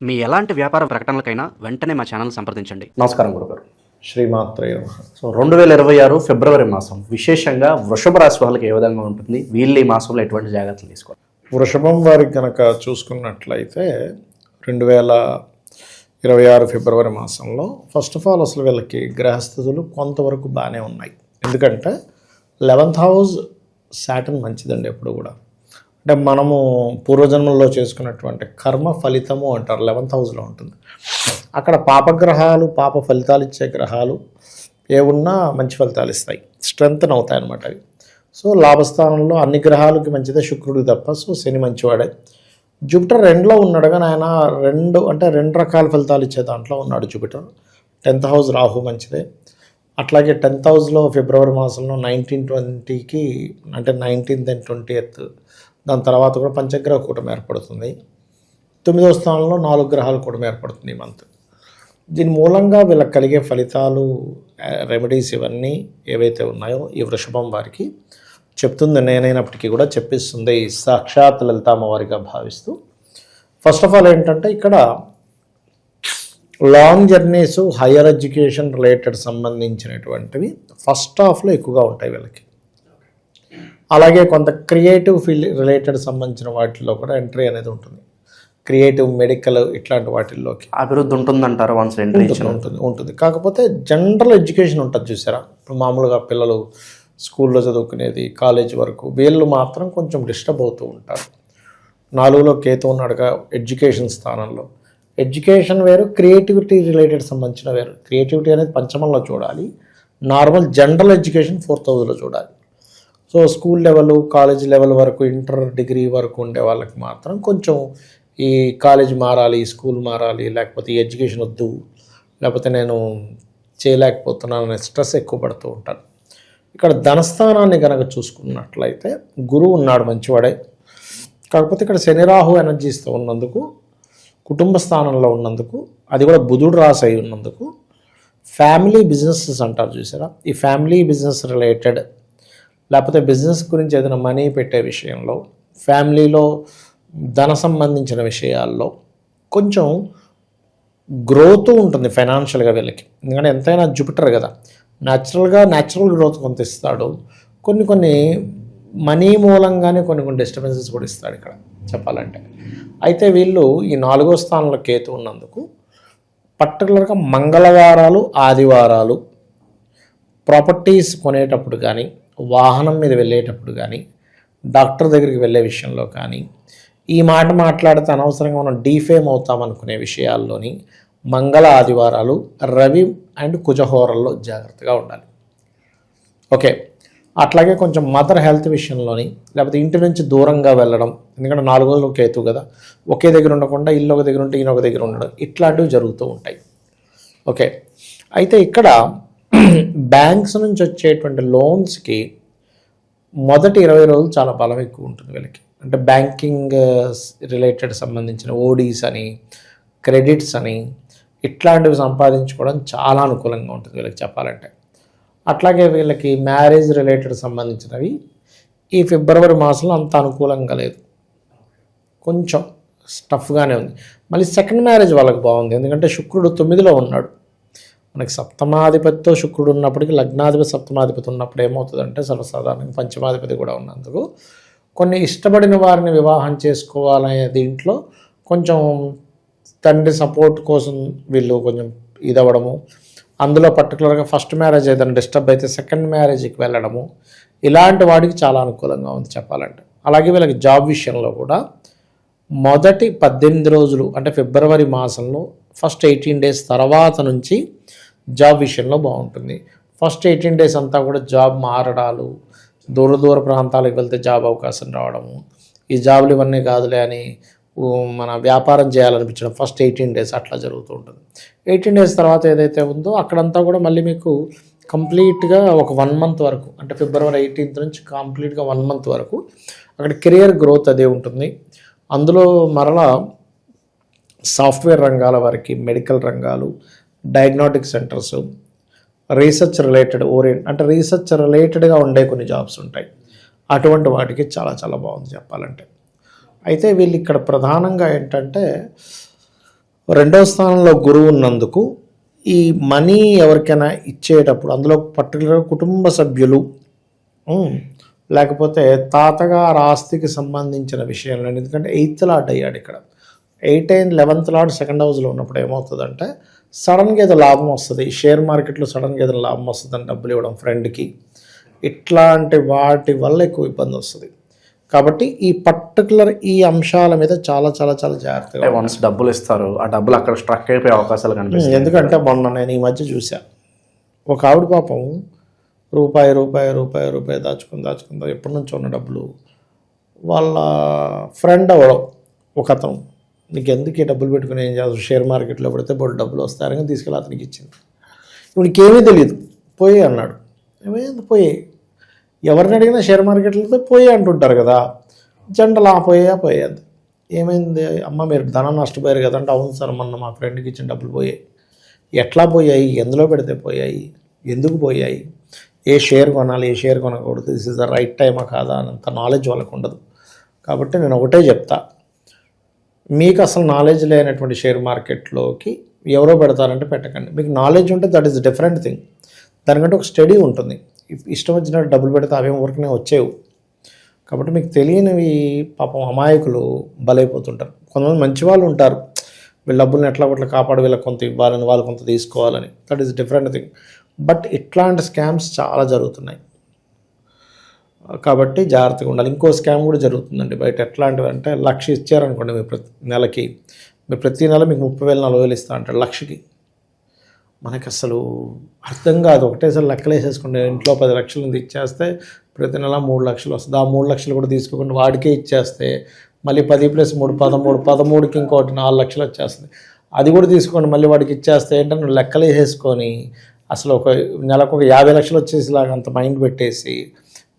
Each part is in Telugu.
మీ ఎలాంటి వ్యాపార ప్రకటనలకైనా వెంటనే మా ఛానల్ సంప్రదించండి. నమస్కారం గురుగారు. శ్రీమాత్రే నమః. 2026 ఫిబ్రవరి మాసం విశేషంగా వృషభ రాశి వాళ్ళకి ఏ విధంగా ఉంటుంది, వీళ్ళు ఈ మాసంలో ఎటువంటి జాగ్రత్తలు తీసుకోవాలి? వృషభం వారికి కనుక చూసుకున్నట్లయితే 2026 ఫిబ్రవరి మాసంలో ఫస్ట్ ఆఫ్ ఆల్ అసలు వీళ్ళకి గ్రహస్థితులు కొంతవరకు బాగానే ఉన్నాయి. ఎందుకంటే 11th హౌస్ సాటర్న్ మంచిదండి ఎప్పుడు కూడా. అంటే మనము పూర్వజన్మల్లో చేసుకున్నటువంటి కర్మ ఫలితము అంటారు, 11th హౌస్లో ఉంటుంది. అక్కడ పాపగ్రహాలు, పాప ఫలితాలు ఇచ్చే గ్రహాలు ఏమున్నా మంచి ఫలితాలు ఇస్తాయి, స్ట్రెంగ్తన్ అవుతాయి అన్నమాట అవి. సో లాభస్థానంలో అన్ని గ్రహాలకి మంచిదే, శుక్రుడికి తప్ప. సో శని మంచివాడే. జూపిటర్ 2లో ఉన్నాడు, కానీ ఆయన రెండు రకాల ఫలితాలు ఇచ్చే దాంట్లో ఉన్నాడు జూపిటర్. 10th హౌస్ రాహు మంచిదే. అట్లాగే 10th హౌస్లో ఫిబ్రవరి మాసంలో 19-20కి అంటే 19th and 20th దాని తర్వాత కూడా పంచగ్రహ కూటమి ఏర్పడుతుంది. 9వ స్థానంలో 4 గ్రహాల కూటమి ఏర్పడుతుంది ఈ మంత్. దీని మూలంగా వీళ్ళకి కలిగే ఫలితాలు, రెమెడీస్ ఇవన్నీ ఏవైతే ఉన్నాయో ఈ వృషభం వారికి చెప్తుంది. నేనైనప్పటికీ కూడా చెప్పిస్తుంది సాక్షాత్ లలితామ్మవారిగా భావిస్తూ. ఫస్ట్ ఆఫ్ ఆల్ ఏంటంటే ఇక్కడ long journeys, higher education related సంబంధించినటువంటివి ఫస్ట్ హాఫ్లో ఎక్కువగా ఉంటాయి వీళ్ళకి. అలాగే కొంత క్రియేటివ్ ఫీల్డ్ రిలేటెడ్ సంబంధించిన వాటిల్లో కూడా ఎంట్రీ అనేది ఉంటుంది. క్రియేటివ్, మెడికల్ ఇట్లాంటి వాటిల్లోకి అభివృద్ధి ఉంటుందంటారు వన్స్ ఎంట్రీ ఉంటుంది. కాకపోతే జనరల్ ఎడ్యుకేషన్ ఉంటుంది చూసారా, ఇప్పుడు మామూలుగా పిల్లలు స్కూల్లో చదువుకునేది కాలేజ్ వరకు, వీళ్ళు మాత్రం కొంచెం డిస్టర్బ్ అవుతూ ఉంటారు. 4లో కేతు ఉన్నాడుగా ఎడ్యుకేషన్ స్థానంలో. ఎడ్యుకేషన్ వేరు, క్రియేటివిటీ రిలేటెడ్ సంబంధించిన వేరు. క్రియేటివిటీ అనేది పంచమంలో చూడాలి, నార్మల్ జనరల్ ఎడ్యుకేషన్ 4th హౌస్లో చూడాలి. So school level, college level వరకు, ఇంటర్ డిగ్రీ వరకు ఉండే వాళ్ళకి మాత్రం కొంచెం ఈ కాలేజ్ మారాలి, స్కూల్ మారాలి, లేకపోతే ఈ ఎడ్యుకేషన్ వద్దు, లేకపోతే నేను చేయలేకపోతున్నాను అనే స్ట్రెస్ ఎక్కువ పడుతూ ఉంటాను. ఇక్కడ ధనస్థానాన్ని కనుక చూసుకున్నట్లయితే గురువు ఉన్నాడు, మంచివాడే. కాకపోతే ఇక్కడ శని రాహు ఎనర్జీస్తో ఉన్నందుకు, కుటుంబ స్థానంలో ఉన్నందుకు, అది కూడా బుధుడు రాశి అయి ఉన్నందుకు, ఫ్యామిలీ బిజినెసెస్ అంటారు చూసారా, ఈ ఫ్యామిలీ బిజినెస్ రిలేటెడ్ లేకపోతే బిజినెస్ గురించి ఏదైనా మనీ పెట్టే విషయంలో, ఫ్యామిలీలో ధన సంబంధించిన విషయాల్లో కొంచెం గ్రోత్ ఉంటుంది ఫైనాన్షియల్గా వీళ్ళకి. ఎందుకంటే ఎంతైనా జూపిటర్ కదా, న్యాచురల్ గ్రోత్ కొంత ఇస్తాడు. కొన్ని మనీ మూలంగానే కొన్ని డిస్టర్బెన్సెస్ కూడా ఇస్తాడు ఇక్కడ చెప్పాలంటే. అయితే వీళ్ళు ఈ 4వ స్థానంలో కేతు ఉన్నందుకు పర్టికులర్గా మంగళవారాలు, ఆదివారాలు ప్రాపర్టీస్ కొనేటప్పుడు కానీ, వాహనం మీద వెళ్ళేటప్పుడు కానీ, డాక్టర్ దగ్గరికి వెళ్ళే విషయంలో కానీ, ఈ మాట మాట్లాడితే అనవసరంగా మనం డీఫేమ్ అవుతామనుకునే విషయాల్లోని మంగళ, ఆదివారాలు, రవి అండ్ కుజహోరల్లో జాగ్రత్తగా ఉండాలి. ఓకే. అట్లాగే కొంచెం మదర్ హెల్త్ విషయంలోని, లేకపోతే ఇంటి నుంచి దూరంగా వెళ్ళడం, ఎందుకంటే 4లో కేతు కదా, ఒకే దగ్గర ఉండకుండా ఇల్లు ఒక దగ్గర ఉంటే ఈయన ఒక దగ్గర ఉండడం, ఇట్లాంటివి జరుగుతూ ఉంటాయి. ఓకే. అయితే ఇక్కడ బ్యాంక్స్ నుంచి వచ్చేటువంటి లోన్స్కి మొదటి 20 రోజులు చాలా బలం ఎక్కువ ఉంటుంది వీళ్ళకి. అంటే బ్యాంకింగ్ రిలేటెడ్ సంబంధించిన ఓడీస్ అని, క్రెడిట్స్ అని, ఇట్లాంటివి సంపాదించుకోవడం చాలా అనుకూలంగా ఉంటుంది వీళ్ళకి చెప్పాలంటే. అట్లాగే వీళ్ళకి మ్యారేజ్ రిలేటెడ్ సంబంధించినవి ఈ ఫిబ్రవరి మాసంలో అంత అనుకూలంగా లేదు, కొంచెం స్టఫ్గానే ఉంది. మళ్ళీ సెకండ్ మ్యారేజ్ వాళ్ళకి బాగుంది, ఎందుకంటే శుక్రుడు 9లో ఉన్నాడు. మనకి సప్తమాధిపతితో శుక్రుడు ఉన్నప్పటికీ లగ్నాధిపతి, సప్తమాధిపతి ఉన్నప్పుడు ఏమవుతుందంటే సర్వసాధారణంగా పంచమాధిపతి కూడా ఉన్నందుకు కొన్ని ఇష్టపడిన వారిని వివాహం చేసుకోవాలనే దీంట్లో కొంచెం తండ్రి సపోర్ట్ కోసం వీళ్ళు కొంచెం ఇదవ్వడము, అందులో పర్టికులర్గా ఫస్ట్ మ్యారేజ్ ఏదైనా డిస్టర్బ్ అయితే సెకండ్ మ్యారేజ్కి వెళ్ళడము, ఇలాంటి వాడికి చాలా అనుకూలంగా ఉంది చెప్పాలంటే. అలాగే వీళ్ళకి జాబ్ విషయంలో కూడా మొదటి 18 రోజులు అంటే ఫిబ్రవరి మాసంలో ఫస్ట్ 18 days తర్వాత నుంచి జాబ్ విషయంలో బాగుంటుంది. ఫస్ట్ 18 days అంతా కూడా జాబ్ మారడాలు, దూర ప్రాంతాలకు వెళ్తే జాబ్ అవకాశం రావడము, ఈ జాబులు ఇవన్నీ కాదులే అని మన వ్యాపారం చేయాలనిపించడం ఫస్ట్ 18 days అట్లా జరుగుతూ ఉంటుంది. 18 days తర్వాత ఏదైతే ఉందో అక్కడంతా కూడా మళ్ళీ మీకు కంప్లీట్గా ఒక 1 month వరకు, అంటే ఫిబ్రవరి 18th నుంచి కంప్లీట్గా 1 month వరకు అక్కడ కెరియర్ గ్రోత్ అదే ఉంటుంది. అందులో మరలా సాఫ్ట్వేర్ రంగాల వారికి, మెడికల్ రంగాలు, డయాగ్నోటిక్ సెంటర్స్, రీసెర్చ్ రిలేటెడ్ అంటే రీసెర్చ్ రిలేటెడ్గా ఉండే కొన్ని జాబ్స్ ఉంటాయి, అటువంటి వాటికి చాలా చాలా బాగుంది చెప్పాలంటే. అయితే వీళ్ళు ఇక్కడ ప్రధానంగా ఏంటంటే రెండవ స్థానంలో గురువు ఉన్నందుకు ఈ మనీ ఎవరికైనా ఇచ్చేటప్పుడు అందులో పర్టికులర్గా కుటుంబ సభ్యులు లేకపోతే తాతగారు ఆస్తికి సంబంధించిన విషయంలో, ఎందుకంటే 8th లార్డ్ అయ్యాడు ఇక్కడ. 8 అండ్ 11th లార్డ్ సెకండ్ హౌస్లో ఉన్నప్పుడు ఏమవుతుందంటే సడన్గా ఏదో లాభం వస్తుంది, షేర్ మార్కెట్లో సడన్గా ఏదో లాభం వస్తుందని డబ్బులు ఇవ్వడం ఫ్రెండ్కి, ఇట్లాంటి వాటి వల్ల ఎక్కువ ఇబ్బంది వస్తుంది. కాబట్టి ఈ పర్టికులర్ ఈ అంశాల మీద చాలా చాలా చాలా జాగ్రత్తగా వన్స్ డబ్బులు ఇస్తారు, ఆ డబ్బులు అక్కడ స్ట్రక్ అయిపోయే అవకాశాలు కనిపిస్తాయి. ఎందుకంటే మొన్న నేను ఈ మధ్య చూసా, ఒక ఆవిడ పాపం రూపాయి దాచుకుందా ఎప్పటి నుంచో ఉన్న డబ్బులు వాళ్ళ ఫ్రెండ్ అవ్వడం ఒక అతను, నీకు ఎందుకు ఈ డబ్బులు పెట్టుకుని ఏం చేస్తావు, షేర్ మార్కెట్లో పెడితే బోల్డ్ డబ్బులు వస్తారని తీసుకెళ్ళి అతనికి ఇచ్చింది. ఇప్పుడు ఏమీ తెలియదు, పోయి అన్నాడు. ఏమైంది పోయి, ఎవరిని అడిగినా షేర్ మార్కెట్లో పోయి అంటుంటారు కదా, జనరల్ పోయేది. ఏమైంది అమ్మ మీరు ధనం నష్టపోయారు కదా అంటే, అవును సార్ మొన్న మా ఫ్రెండ్కి ఇచ్చిన డబ్బులు పోయాయి. ఎట్లా పోయాయి, ఎందులో పెడితే పోయాయి, ఎందుకు పోయాయి, ఏ షేర్ కొనాలి ఏ షేర్ కొనకూడదు, దిస్ ఇస్ ద రైట్ టైమా కాదా అనంత నాలెడ్జ్ వాళ్ళకు ఉండదు. కాబట్టి నేను ఒకటే చెప్తా, మీకు అసలు నాలెడ్జ్ లేనటువంటి షేర్ మార్కెట్లోకి ఎవరో పెడతారంటే పెట్టకండి. మీకు నాలెడ్జ్ ఉంటే దట్ ఈస్ డిఫరెంట్ థింగ్, దానికంటే ఒక స్టడీ ఉంటుంది. ఇష్టం వచ్చినట్టు డబ్బులు పెడితే అవేం ఊరికనే వచ్చేవు. కాబట్టి మీకు తెలియనివి పాపం అమాయకులు బలైపోతుంటారు. కొంతమంది మంచి వాళ్ళు ఉంటారు, వీళ్ళ డబ్బులను ఎట్లా ఒకట్లా కాపాడు, వీళ్ళకి కొంత ఇవ్వాలని వాళ్ళు కొంత తీసుకోవాలని, that is different thing. But ఇట్లాంటి స్కామ్స్ చాలా జరుగుతున్నాయి కాబట్టి జాగ్రత్తగా ఉండాలి. ఇంకో స్కామ్ కూడా జరుగుతుందండి బయట. ఎట్లాంటివి అంటే 1,00,000 ఇచ్చారనుకోండి మీరు నెలకి, మీరు ప్రతి నెల మీకు 30,000 40,000 ఇస్తా అంటారు 1,00,000కి. మనకి అసలు అర్థం కాదు. ఒకటేసారి లెక్కలు వేసేసుకుంటే ఇంట్లో 10 లక్షలు ఇచ్చేస్తే ప్రతి నెల 3 లక్షలు వస్తుంది. ఆ 3 లక్షలు కూడా తీసుకోకుండా వాడికే ఇచ్చేస్తే మళ్ళీ 10 + 3 13కి ఇంకోటి 4 లక్షలు వచ్చేస్తుంది. అది కూడా తీసుకోండి మళ్ళీ వాడికి ఇచ్చేస్తే ఏంటంటే లెక్కలు వేసేసుకొని అసలు ఒక నెలకు ఒక 50 లక్షలు వచ్చేసేలాగా అంత మైండ్ పెట్టేసి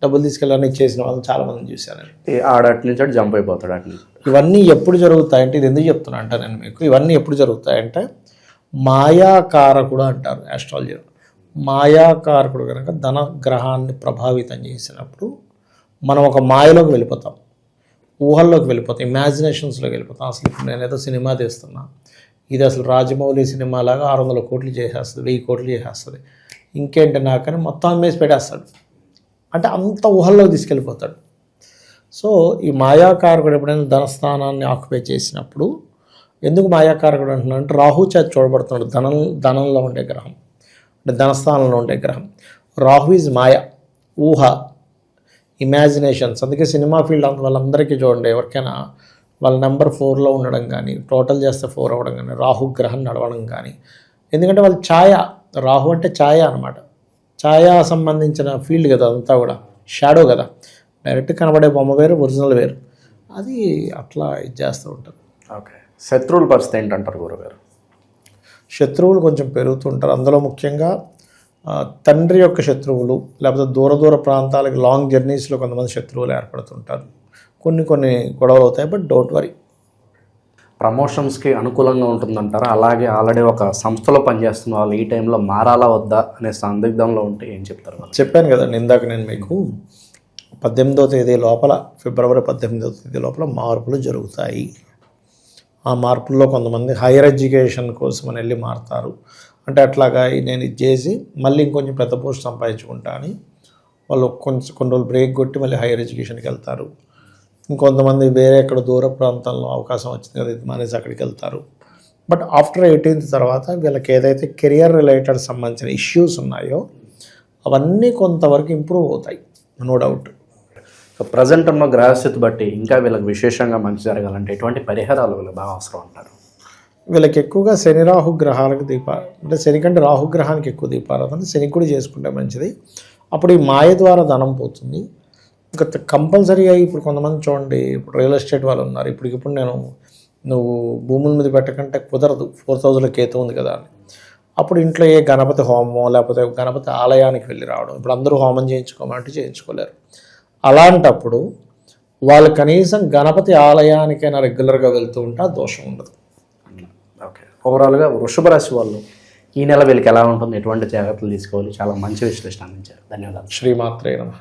డబ్బులు తీసుకెళ్ళాలని ఇచ్చేసిన వాళ్ళని చాలామంది చూశానండి. ఆడటి నుంచి అటు జంప్ అయిపోతాడు. అట్లా ఇవన్నీ ఎప్పుడు జరుగుతాయంటే, ఇది ఎందుకు చెప్తున్నా అంటే నేను మీకు, ఇవన్నీ ఎప్పుడు జరుగుతాయంటే మాయాకారకుడు అంటారు ఆస్ట్రాలజీలో. మాయాకారకుడు కనుక ధన గ్రహాన్ని ప్రభావితం చేసినప్పుడు మనం ఒక మాయలోకి వెళ్ళిపోతాం, ఊహల్లోకి వెళ్ళిపోతాం, ఇమాజినేషన్స్లోకి వెళ్ళిపోతాం. అసలు ఇప్పుడు నేను ఏదో సినిమా తీస్తున్నా, ఇది అసలు రాజమౌళి సినిమా లాగా 600 కోట్లు చేసేస్తుంది, 1000 కోట్లు చేసేస్తుంది, ఇంకేంటి నాకని మొత్తం అమ్మేసి పెట్టేస్తాడు. అంటే అంత ఊహల్లోకి తీసుకెళ్ళిపోతాడు. సో ఈ మాయాకారకుడు ఎప్పుడైనా ధనస్థానాన్ని ఆక్యుపై చేసినప్పుడు, ఎందుకు మాయాకారకుడు అంటున్నాడు అంటే రాహు చేత చూడబడుతున్నాడు. ధనంలో ఉండే గ్రహం అంటే ధనస్థానంలో ఉండే గ్రహం. రాహు ఈజ్ మాయ, ఊహ, ఇమాజినేషన్స్. అందుకే సినిమా ఫీల్డ్ వాళ్ళందరికీ చూడండి, ఎవరికైనా వాళ్ళ నెంబర్ 4లో ఉండడం కానీ, టోటల్ చేస్తే 4 అవ్వడం కానీ, రాహు గ్రహం నడవడం కానీ, ఎందుకంటే వాళ్ళు ఛాయ, రాహు అంటే ఛాయ అనమాట. ఛాయా సంబంధించిన ఫీల్డ్ కదా అదంతా కూడా, షాడో కదా, డైరెక్ట్ కనబడే బొమ్మ వేరు, ఒరిజినల్ వేరు. అది అట్లా ఇది చేస్తూ ఉంటారు. ఓకే, శత్రువుల పరిస్థితి ఏంటంటారు గురుగారు? శత్రువులు కొంచెం పెరుగుతుంటారు. అందులో ముఖ్యంగా తండ్రి యొక్క శత్రువులు, లేకపోతే దూర ప్రాంతాలకు లాంగ్ జర్నీస్లో కొంతమంది శత్రువులు ఏర్పడుతుంటారు. కొన్ని గొడవలు అవుతాయి, బట్ డోంట్ వరీ. ప్రమోషన్స్కి అనుకూలంగా ఉంటుందంటారా? అలాగే ఆల్రెడీ ఒక సంస్థలో పనిచేస్తున్న వాళ్ళు ఈ టైంలో మారాలా వద్దా అనే సందిగ్ధంలో ఉంటే ఏం చెప్తారు? చెప్పాను కదండి ఇందాక నేను మీకు, 18వ తేదీ లోపల, ఫిబ్రవరి 18వ తేదీ లోపల మార్పులు జరుగుతాయి. ఆ మార్పుల్లో కొంతమంది హైయర్ ఎడ్యుకేషన్ కోసం అని వెళ్ళి మారుతారు. అంటే అట్లాగా నేను ఇది చేసి మళ్ళీ ఇంకొంచెం పెద్ద పోస్ట్ సంపాదించుకుంటా అని వాళ్ళు కొన్ని రోజులు బ్రేక్ కొట్టి మళ్ళీ హైయర్ ఎడ్యుకేషన్కి వెళ్తారు. ఇంకొంతమంది వేరే ఎక్కడ దూర ప్రాంతాల్లో అవకాశం వచ్చింది కదా ఇది మానేసి అక్కడికి వెళ్తారు. బట్ ఆఫ్టర్ 18th తర్వాత వీళ్ళకి ఏదైతే కెరియర్ రిలేటెడ్ సంబంధించిన ఇష్యూస్ ఉన్నాయో అవన్నీ కొంతవరకు ఇంప్రూవ్ అవుతాయి, నో డౌట్. ప్రజెంట్ ఉన్న గ్రహస్థితి బట్టి ఇంకా వీళ్ళకి విశేషంగా మంచి జరగాలంటే ఎటువంటి పరిహారాలు వీళ్ళకి బాగా అవసరం అంటారు? వీళ్ళకి ఎక్కువగా శని రాహు గ్రహాలకు అంటే శని కంటే రాహు గ్రహానికి ఎక్కువ దీపారాధన శని కూడా చేసుకుంటే మంచిది. అప్పుడు ఈ మాయ ద్వారా ధనం పోతుంది. ఇంకా కంపల్సరీగా ఇప్పుడు కొంతమంది చూడండి, ఇప్పుడు రియల్ ఎస్టేట్ వాళ్ళు ఉన్నారు, ఇప్పటికిప్పుడు నువ్వు భూముల మీద పెట్టకంటే కుదరదు, 4000 కేతు ఉంది కదా అని. అప్పుడు ఇంట్లో ఏ గణపతి హోమం లేకపోతే గణపతి ఆలయానికి వెళ్ళి రావడం. ఇప్పుడు అందరూ హోమం చేయించుకోమంటే చేయించుకోలేరు. అలాంటప్పుడు వాళ్ళు కనీసం గణపతి ఆలయానికైనా రెగ్యులర్గా వెళ్తూ ఉంటే ఆ దోషం ఉండదు. ఓకే, ఓవరాల్గా వృషభ రాశి వాళ్ళు ఈ నెల వీళ్ళకి ఎలా ఉంటుంది, ఎటువంటి జాగ్రత్తలు తీసుకోవాలి, చాలా మంచి విశ్లేషణ అందించారు. ధన్యవాదాలు. శ్రీమాత్రే నమః.